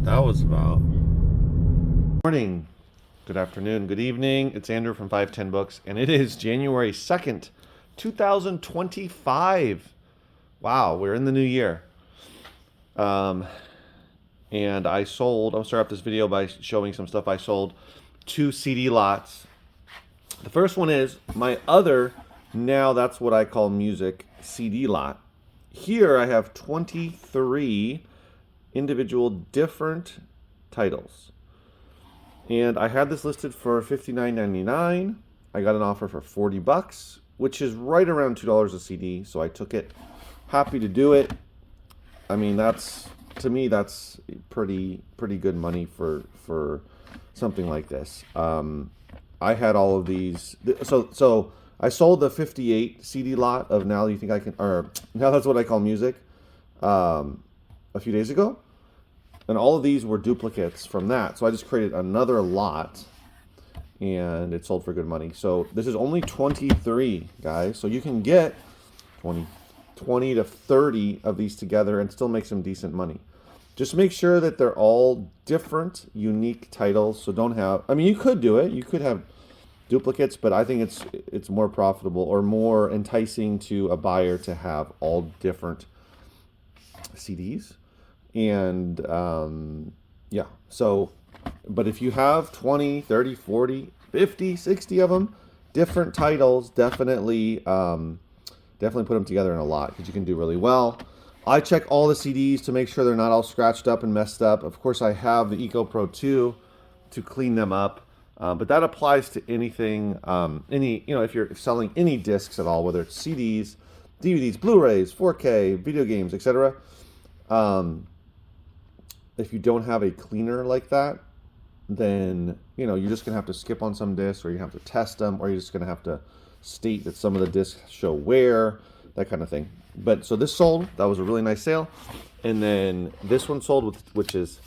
that was about. Morning, good afternoon, good evening. It's Andrew from 510 Books, and it is January 2nd, 2025. Wow, we're in the new year. And I'll start off this video by showing some stuff I sold. 2 CD lots. The first one is my other, now that's what I call music, CD lot. Here I have 23 individual different titles. And I had this listed for $59.99. I got an offer for $40, which is right around $2 a CD, so I took it. Happy to do it. I mean, to me that's pretty good money for something like this. I had all of these. So I sold the 58 CD lot of Now You Think I Can, or Now That's What I Call Music, a few days ago. And all of these were duplicates from that. So I just created another lot and it sold for good money. So this is only 23, guys. So you can get 20 to 30 of these together and still make some decent money. Just make sure that they're all different, unique titles. So don't have, I mean, you could do it. You could have duplicates, but I think it's more profitable or more enticing to a buyer to have all different CDs. And yeah, so, but if you have 20, 30, 40, 50, 60 of them, different titles, definitely put them together in a lot because you can do really well. I check all the CDs to make sure they're not all scratched up and messed up. Of course, I have the Eco Pro 2 to clean them up, but that applies to anything, if you're selling any discs at all, whether it's CDs, DVDs, Blu-rays, 4K, video games, etc. If you don't have a cleaner like that, then you're just gonna have to skip on some discs, or you have to test them, or you're just gonna have to state that some of the discs show wear, that kind of thing. But so this sold, that was a really nice sale. And then this one sold, which is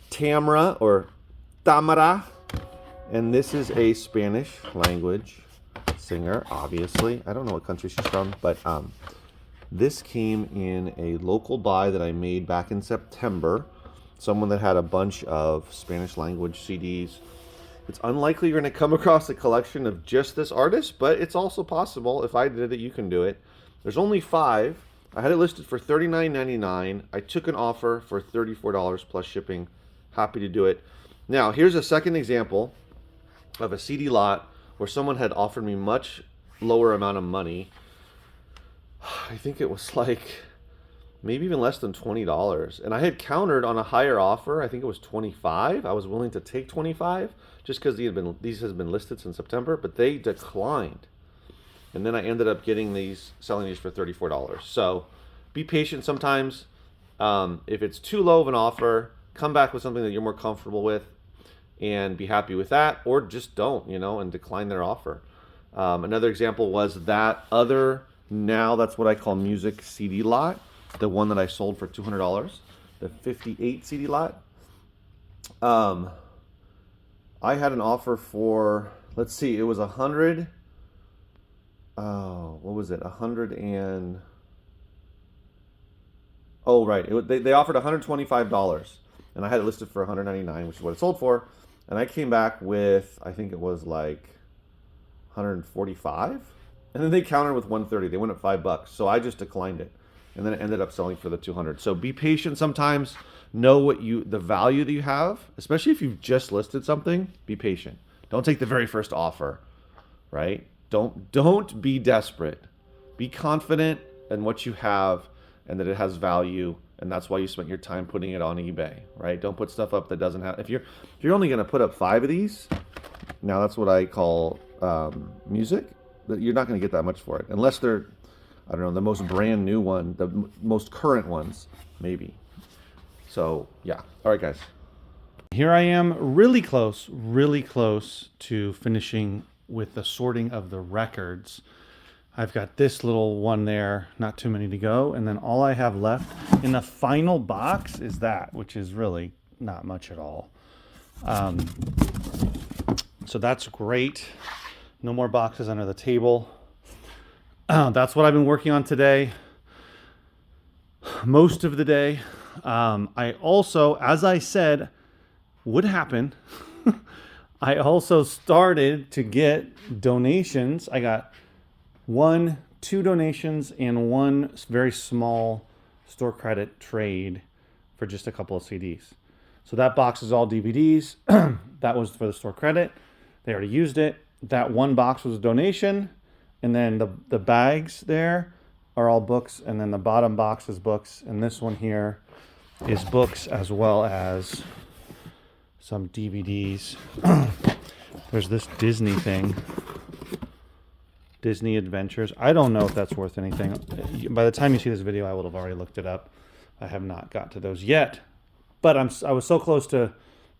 Tamara or Tamara, and this is a Spanish language singer. Obviously, I don't know what country she's from, but this came in a local buy that I made back in September. Someone that had a bunch of Spanish language CDs. It's unlikely you're going to come across a collection of just this artist, but it's also possible. If I did it, you can do it. There's only 5. I had it listed for $39.99. I took an offer for $34 plus shipping. Happy to do it. Now, here's a second example of a CD lot where someone had offered me much lower amount of money. I think it was like maybe even less than $20. And I had countered on a higher offer. I think it was $25. I was willing to take $25 just because these has been listed since September, but they declined. And then I ended up selling these for $34. So be patient sometimes. If it's too low of an offer, come back with something that you're more comfortable with and be happy with that, or just don't, and decline their offer. Another example was that other Now That's What I Call Music CD lot, the one that I sold for $200, the 58 CD lot. I had an offer for, let's see, it was 100. Oh, what was it? 100 and, oh, right. They offered $125, and I had it listed for $199, which is what it sold for. And I came back with, I think it was like 145. And then they countered with 130. They went at $5. So I just declined it. And then it ended up selling for the 200. So be patient sometimes. Know the value that you have, especially if you've just listed something. Be patient. Don't take the very first offer, right? Don't be desperate. Be confident in what you have and that it has value, and that's why you spent your time putting it on eBay, right? Don't put stuff up that doesn't have. If you're only going to put up 5 of these, Now That's What I Call Music, you're not going to get that much for it unless they're, I don't know, the most brand new one, the most current ones, maybe. So yeah. All right, guys. Here I am, really close to finishing with the sorting of the records. I've got this little one there, not too many to go, and then all I have left in the final box is that, which is really not much at all. So that's great. No more boxes under the table. That's what I've been working on today. Most of the day, I also, as I said, would happen, I also started to get donations. I got two donations and one very small store credit trade for just a couple of CDs. So that box is all DVDs. That was for the store credit. They already used it. That one box was a donation. And then the bags there are all books. And then the bottom box is books. And this one here is books as well as some DVDs. There's this Disney thing. Disney Adventures. I don't know if that's worth anything. By the time you see this video, I will have already looked it up. I have not got to those yet. But I was so close to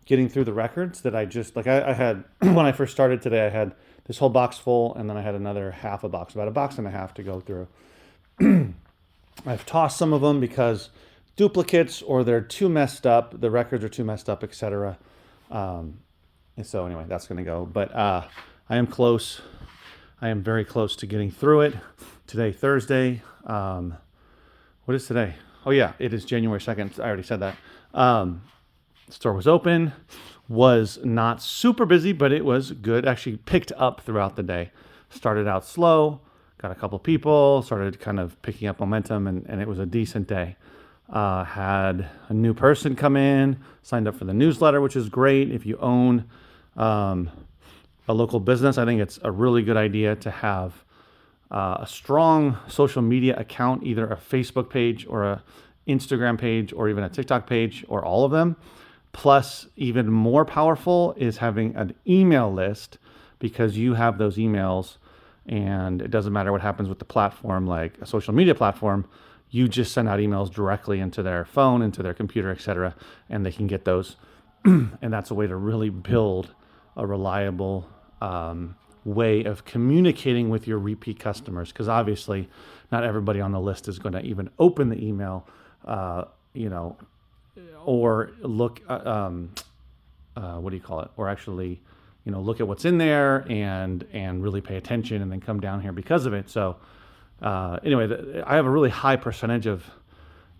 getting through the records that I just, like I had, when I first started today, I had this whole box full, and then I had another half a box, about a box and a half to go through. I've tossed some of them because duplicates, or they're too messed up, the records are too messed up, etc. And so anyway, that's going to go. But I am close. I am very close to getting through it. Today, Thursday. What is today? Oh yeah, it is January 2nd. I already said that. Store was open. Was not super busy, but it was good. Actually picked up throughout the day. Started out slow. Got a couple people. Started kind of picking up momentum, and it was a decent day. Had a new person come in. Signed up for the newsletter, which is great. If you own a local business, I think it's a really good idea to have a strong social media account, either a Facebook page or a Instagram page or even a TikTok page or all of them. Plus, even more powerful is having an email list, because you have those emails and it doesn't matter what happens with the platform, like a social media platform, you just send out emails directly into their phone, into their computer, etc., and they can get those. And that's a way to really build a reliable way of communicating with your repeat customers, because obviously not everybody on the list is going to even open the email, or look, what do you call it? Or actually, look at what's in there and really pay attention and then come down here because of it. So anyway, I have a really high percentage of,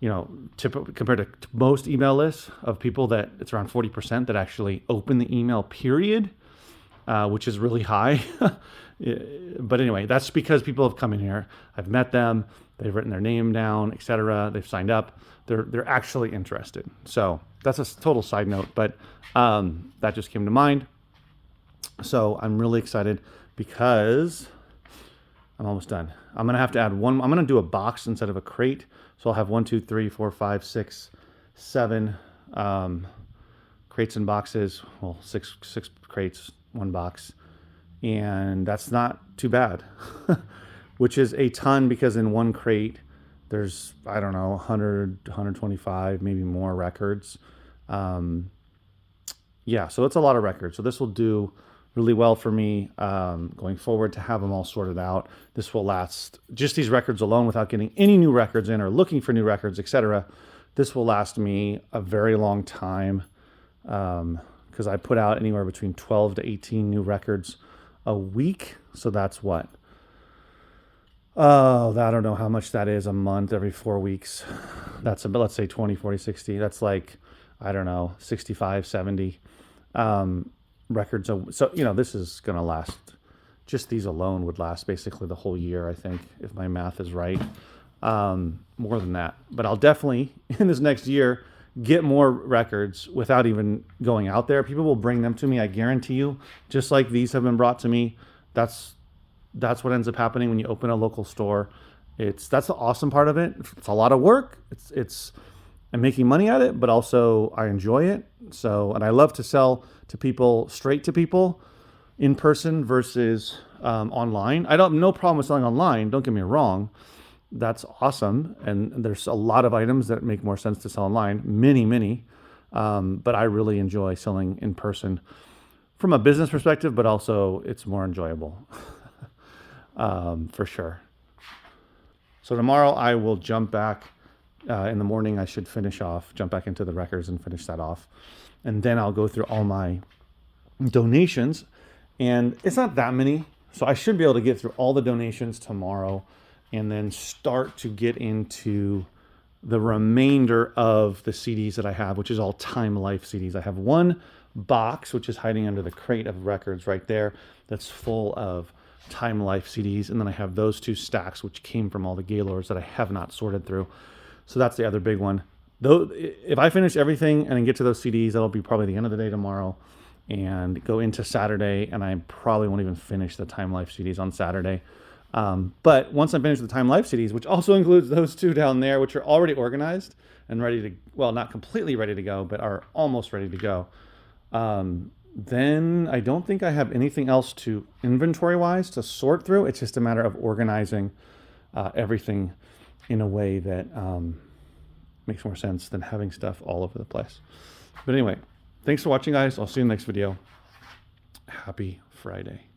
compared to most email lists, of people that it's around 40% that actually open the email, period, which is really high. But anyway, that's because people have come in here. I've met them. They've written their name down, etc. They've signed up. They're actually interested. So that's a total side note, but that just came to mind. So I'm really excited because I'm almost done. I'm going to have to add one. I'm going to do a box instead of a crate. So I'll have 1, 2, 3, 4, 5, 6, 7 crates and boxes. Well, six crates, one box. And that's not too bad, which is a ton, because in one crate, there's, 100, 125, maybe more records. So it's a lot of records. So this will do really well for me going forward to have them all sorted out. This will last, just these records alone, without getting any new records in or looking for new records, etc. This will last me a very long time, because I put out anywhere between 12 to 18 new records a week. So that's what? Oh, I don't know how much that is a month, every 4 weeks. That's about, let's say 20, 40, 60. That's like, 65, 70 records. So, this is going to last, just these alone would last basically the whole year, I think, if my math is right. More than that. But I'll definitely, in this next year, get more records without even going out there. People will bring them to me, I guarantee you, just like these have been brought to me. That's what ends up happening when you open a local store. That's the awesome part of it. It's a lot of work. I'm making money at it, but also I enjoy it. So, and I love to sell to people, straight to people, in person versus online. I don't have no problem with selling online. Don't get me wrong. That's awesome. And there's a lot of items that make more sense to sell online. Many. But I really enjoy selling in person from a business perspective, but also it's more enjoyable. For sure. So tomorrow I will jump back in the morning. I should jump back into the records and finish that off. And then I'll go through all my donations, and it's not that many. So I should be able to get through all the donations tomorrow and then start to get into the remainder of the CDs that I have, which is all Time Life CDs. I have one box, which is hiding under the crate of records right there, that's full of Time Life CDs. And then I have those 2 stacks, which came from all the Gaylords that I have not sorted through. So that's the other big one. Though, if I finish everything and then get to those CDs, that'll be probably the end of the day tomorrow and go into Saturday. And I probably won't even finish the Time Life CDs on Saturday. But once I'm finished with the Time Life CDs, which also includes those 2 down there, which are already organized and ready to, well, not completely ready to go, but are almost ready to go. Then I don't think I have anything else to inventory-wise to sort through. It's just a matter of organizing everything in a way that makes more sense than having stuff all over the place. But anyway, thanks for watching, guys. I'll see you in the next video. Happy Friday.